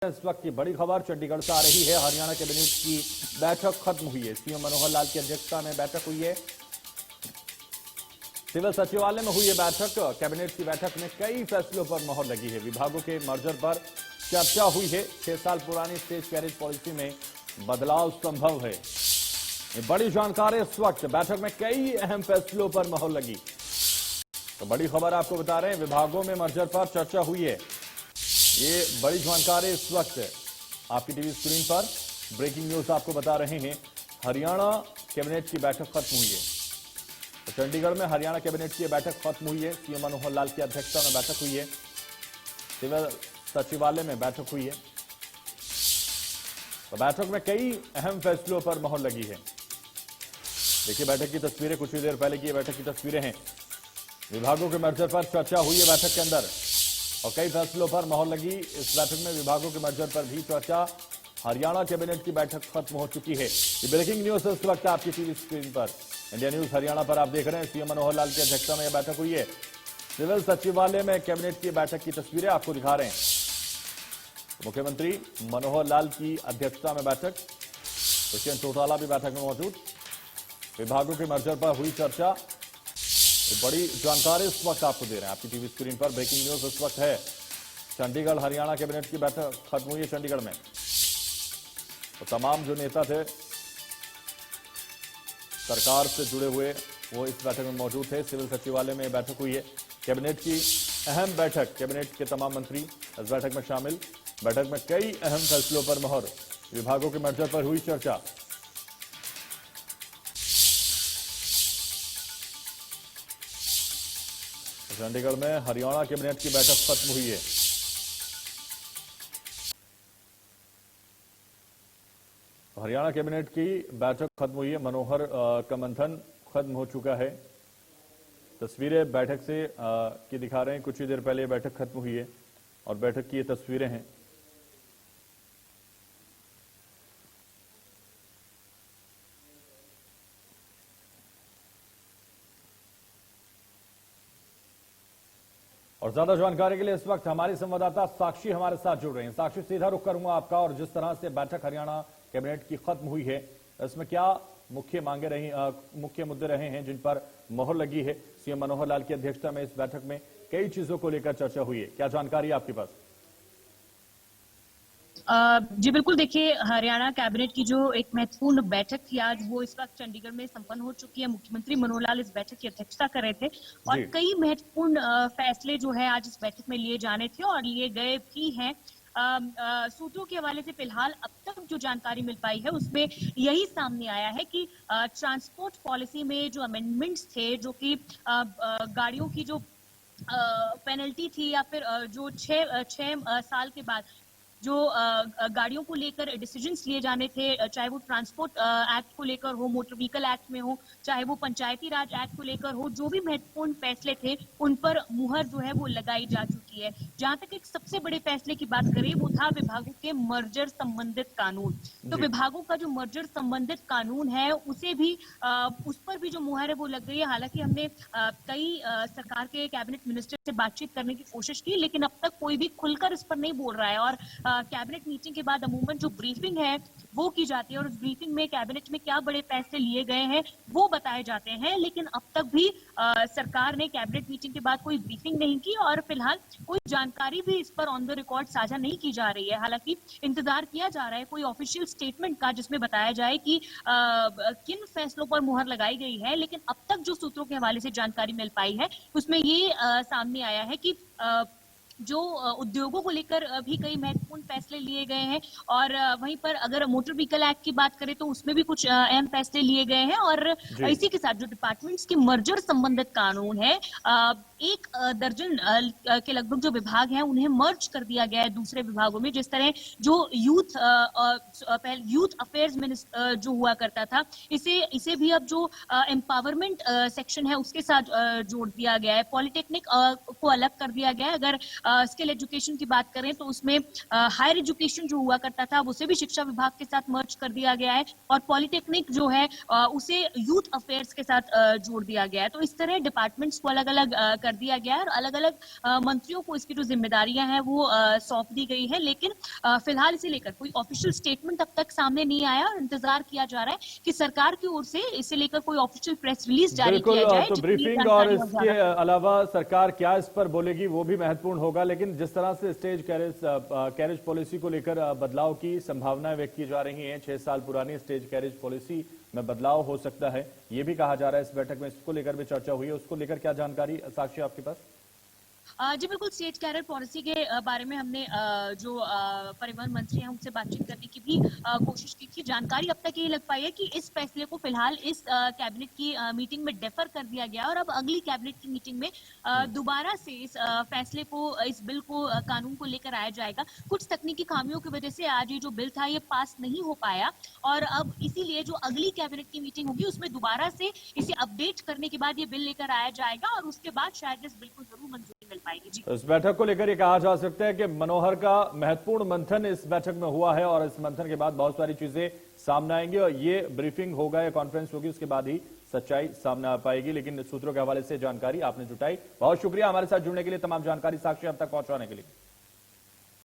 इस वक्त की बड़ी खबर चंडीगढ़ से आ रही है। हरियाणा कैबिनेट की बैठक खत्म हुई है। सीएम मनोहर लाल की अध्यक्षता में बैठक हुई है। सिविल सचिवालय में हुई है बैठक। कैबिनेट की बैठक में कई फैसलों पर मोहर लगी है। विभागों के मर्जर पर चर्चा हुई है। 6 साल पुरानी स्टेज कैरिज पॉलिसी में बदलाव संभव है। ये बड़ी जानकारी इस वक्त बैठक में कई अहम फैसलों पर मोहर लगी। तो बड़ी खबर आपको बता रहे हैं, विभागों में मर्जर पर चर्चा हुई है। ये बड़ी जानकारी इस वक्त आपकी टीवी स्क्रीन पर ब्रेकिंग न्यूज आपको बता रहे हैं। हरियाणा कैबिनेट की बैठक खत्म हुई है। तो चंडीगढ़ में हरियाणा कैबिनेट की बैठक खत्म हुई है। सीएम मनोहर लाल की अध्यक्षता में बैठक हुई है। सिविल सचिवालय में बैठक हुई है। तो बैठक में कई अहम फैसलों पर मोहर लगी है। देखिए बैठक की तस्वीरें, कुछ ही देर पहले की बैठक की तस्वीरें हैं। विभागों के मर्जर पर चर्चा हुई है बैठक के अंदर और कई फैसलों पर मोहर लगी। इस बैठक में विभागों के मर्जर पर भी चर्चा। हरियाणा कैबिनेट की बैठक खत्म हो चुकी है। ये ब्रेकिंग न्यूज इस वक्त आपकी टीवी स्क्रीन पर इंडिया न्यूज हरियाणा पर आप देख रहे हैं। सीएम मनोहर लाल की अध्यक्षता में यह बैठक हुई है। सिविल सचिवालय में कैबिनेट की बैठक की तस्वीरें आपको दिखा रहे हैं। मुख्यमंत्री मनोहर लाल की अध्यक्षता में बैठक, दुष्यंत चौटाला भी बैठक में मौजूद। विभागों के मर्जर पर हुई चर्चा। बड़ी जानकारी इस वक्त आपको दे रहे हैं आपकी टीवी स्क्रीन पर। ब्रेकिंग न्यूज इस वक्त है। चंडीगढ़ हरियाणा कैबिनेट की बैठक खत्म हुई है चंडीगढ़ में। तो तमाम जो नेता थे सरकार से जुड़े हुए वो इस बैठक में मौजूद थे। सिविल सचिवालय में बैठक हुई है। कैबिनेट की अहम बैठक, कैबिनेट के तमाम मंत्री इस बैठक में शामिल। बैठक में कई अहम फैसलों पर मोहर। विभागों के मर्जर पर हुई चर्चा। चंडीगढ़ में हरियाणा कैबिनेट की बैठक खत्म हुई है। हरियाणा कैबिनेट की बैठक खत्म हुई है। मनोहर का मंथन खत्म हो चुका है। तस्वीरें बैठक से की दिखा रहे हैं। कुछ ही देर पहले बैठक खत्म हुई है और बैठक की ये तस्वीरें हैं। और ज्यादा जानकारी के लिए इस वक्त हमारी संवाददाता साक्षी हमारे साथ जुड़ रहे हैं। साक्षी, सीधा रुख करूंगा आपका। और जिस तरह से बैठक हरियाणा कैबिनेट की खत्म हुई है, इसमें क्या मुख्य मांगे रही, मुख्य मुद्दे रहे हैं जिन पर मोहर लगी है? सीएम मनोहर लाल की अध्यक्षता में इस बैठक में कई चीजों को लेकर चर्चा हुई है। क्या जानकारी है आपके पास? जी बिल्कुल, देखिए हरियाणा कैबिनेट की जो एक महत्वपूर्ण बैठक थी आज, वो इस वक्त चंडीगढ़ में संपन्न हो चुकी है। मुख्यमंत्री मनोहर लाल इस बैठक की अध्यक्षता कर रहे थे और कई महत्वपूर्ण फैसले जो है आज इस बैठक में लिए जाने थे और लिए गए भी हैं। सूत्रों के हवाले से फिलहाल अब तक जो जानकारी मिल पाई है उसमें यही सामने आया है कि ट्रांसपोर्ट पॉलिसी में जो अमेंडमेंट्स थे, जो कि गाड़ियों की जो पेनल्टी थी या फिर जो छह साल के बाद जो गाड़ियों को लेकर डिसीजंस लिए जाने थे, चाहे वो ट्रांसपोर्ट एक्ट को लेकर हो, मोटर व्हीकल एक्ट में हो, चाहे वो पंचायती राज एक्ट को लेकर हो, जो भी महत्वपूर्ण फैसले थे उन पर मुहर जो है वो लगाई जा चुकी है। जहां तक एक सबसे बड़े फैसले की बात करें, वो था विभागों के मर्जर संबंधित कानून। तो विभागों का जो मर्जर संबंधित कानून है उसे भी उस पर भी जो मुहर है वो लग गई है। हालांकि हमने कई सरकार के कैबिनेट मिनिस्टर से बातचीत करने की कोशिश की, लेकिन अब तक कोई भी खुलकर इस पर नहीं बोल रहा है। और कैबिनेट मीटिंग के बाद अमूमन जो ब्रीफिंग है वो की जाती है और उस ब्रीफिंग में कैबिनेट में क्या बड़े फैसले लिए गए हैं वो बताए जाते हैं। लेकिन अब तक भी सरकार ने कैबिनेट मीटिंग के बाद कोई ब्रीफिंग नहीं की और फिलहाल कोई जानकारी भी इस पर ऑन द रिकॉर्ड साझा नहीं की जा रही है। हालांकि इंतजार किया जा रहा है कोई ऑफिशियल स्टेटमेंट का, जिसमें बताया जाए कि किन फैसलों पर मुहर लगाई गई है। लेकिन अब तक जो सूत्रों के हवाले से जानकारी मिल पाई है उसमें ये सामने आया है कि जो उद्योगों को लेकर भी कई महत्वपूर्ण फैसले लिए गए हैं और वहीं पर अगर मोटर व्हीकल एक्ट की बात करें तो उसमें भी कुछ अहम फैसले लिए गए हैं। और इसी के साथ जो डिपार्टमेंट्स के मर्जर संबंधित कानून है, 1 दर्जन के लगभग जो विभाग हैं उन्हें मर्ज कर दिया गया है दूसरे विभागों में। जिस तरह जो यूथ अफेयर्स जो हुआ करता था, इसे भी अब जो एम्पावरमेंट सेक्शन है उसके साथ जोड़ दिया गया है। पॉलिटेक्निक को अलग कर दिया गया है। अगर स्किल एजुकेशन की बात करें तो उसमें हायर एजुकेशन जो हुआ करता था उसे भी शिक्षा विभाग के साथ मर्ज कर दिया गया है, और पॉलिटेक्निक जो है उसे यूथ अफेयर्स के साथ जोड़ दिया गया है। तो इस तरह डिपार्टमेंट्स को अलग अलग कर दिया गया है और अलग अलग मंत्रियों को इसकी जो जिम्मेदारियां हैं वो सौंप दी गई है। लेकिन फिलहाल इसे लेकर कोई ऑफिशियल स्टेटमेंट अब तक सामने नहीं आया और इंतजार किया जा रहा है कि सरकार की ओर से इसे लेकर कोई ऑफिशियल प्रेस रिलीज जारी बिल्कुल। किया जाए। तो जितनी ब्रीफिंग और जानकारी हो इसके ज्यादा। अलावा सरकार क्या इस पर बोलेगी वो भी महत्वपूर्ण होगा, लेकिन जिस तरह से स्टेज कैरेज पॉलिसी को लेकर बदलाव की संभावनाएं व्यक्त की जा रही हैं, 6 साल पुरानी स्टेज कैरेज पॉलिसी में बदलाव हो सकता है, ये भी कहा जा रहा है इस बैठक में। इसको लेकर भी चर्चा हुई है, उसको लेकर क्या जानकारी साक्षी आपके पास? जी बिल्कुल, स्टेज कैरियर पॉलिसी के बारे में हमने जो परिवहन मंत्री हैं उनसे बातचीत करने की भी कोशिश की थी। जानकारी अब तक ये लग पाई है कि इस फैसले को फिलहाल इस कैबिनेट की मीटिंग में डेफर कर दिया गया और अब अगली कैबिनेट की मीटिंग में दोबारा से इस फैसले को, इस बिल को, कानून को लेकर आया जाएगा। कुछ तकनीकी खामियों की वजह से आज ये जो बिल था ये पास नहीं हो पाया और अब इसीलिए जो अगली कैबिनेट की मीटिंग होगी उसमें दोबारा से इसे अपडेट करने के बाद ये बिल लेकर आया जाएगा और उसके बाद शायद इस बिल को जरूर मंजूरी मिल पाएगी। जी, इस बैठक को लेकर ये कहा जा सकता है कि मनोहर का महत्वपूर्ण मंथन इस बैठक में हुआ है और इस मंथन के बाद बहुत सारी चीजें सामने आएंगी और ये ब्रीफिंग होगा या कॉन्फ्रेंस होगी, उसके बाद ही सच्चाई सामने आ पाएगी। लेकिन सूत्रों के हवाले से जानकारी आपने जुटाई, बहुत शुक्रिया हमारे साथ जुड़ने के लिए, तमाम जानकारी साक्षी अब तक पहुंचाने के लिए।